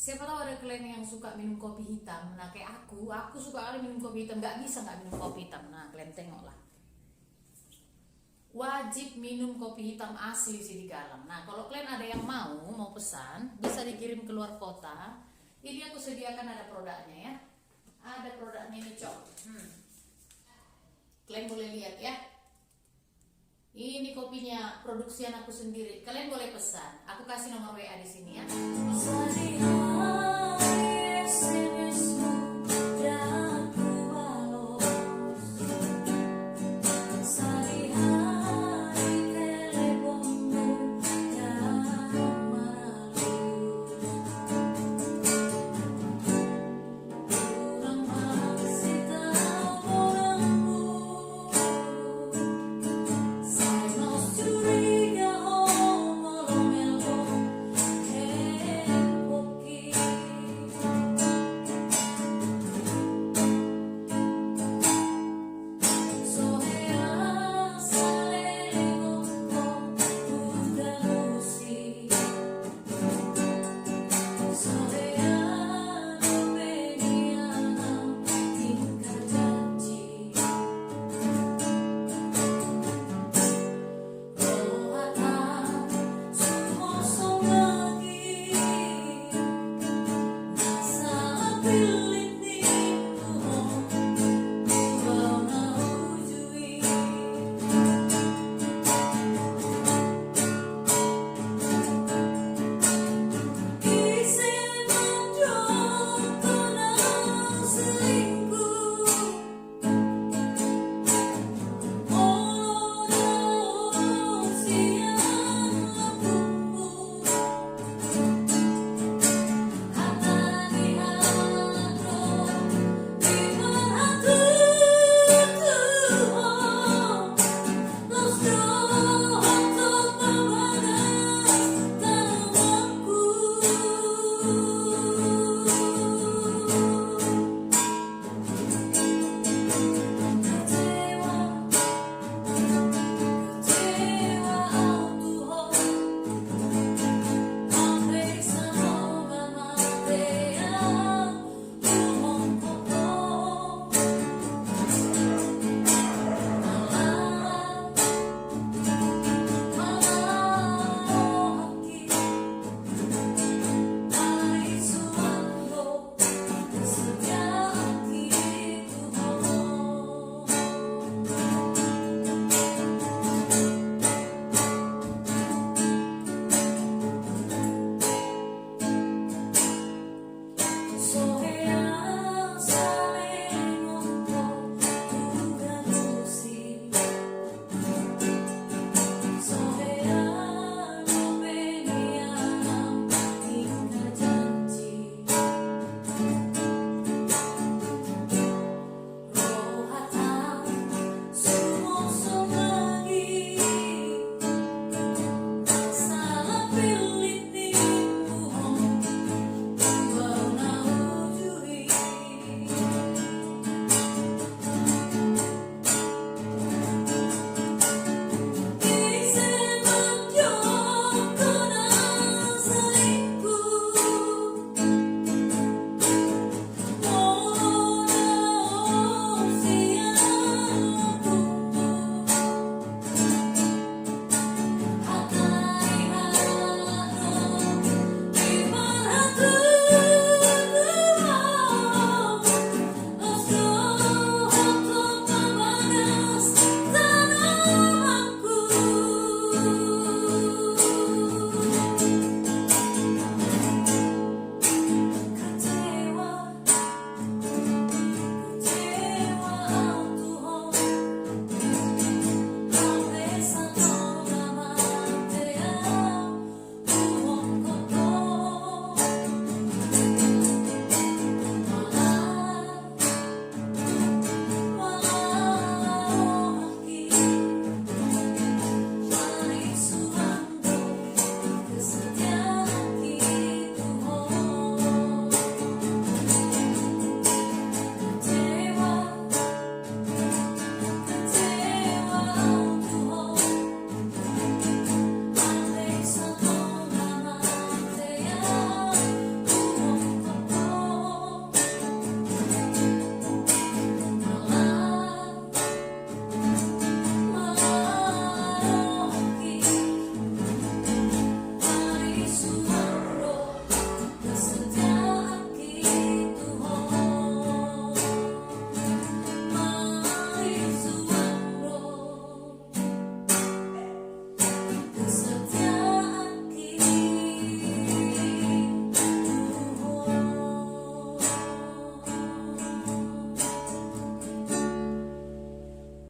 Siapa tahu ada kalian yang suka minum kopi hitam. Nah kayak aku suka kali minum kopi hitam. Nggak bisa nggak minum kopi hitam. Nah kalian tengoklah. Wajib minum kopi hitam asli sih di Galang. Nah kalau kalian ada yang mau pesan, bisa dikirim ke luar kota. Ini aku sediakan ada produknya ya. Ada produknya ini cok. Kalian boleh lihat ya. Ini kopinya produksian aku sendiri. Kalian boleh pesan. Aku kasih nomor WA di sini ya.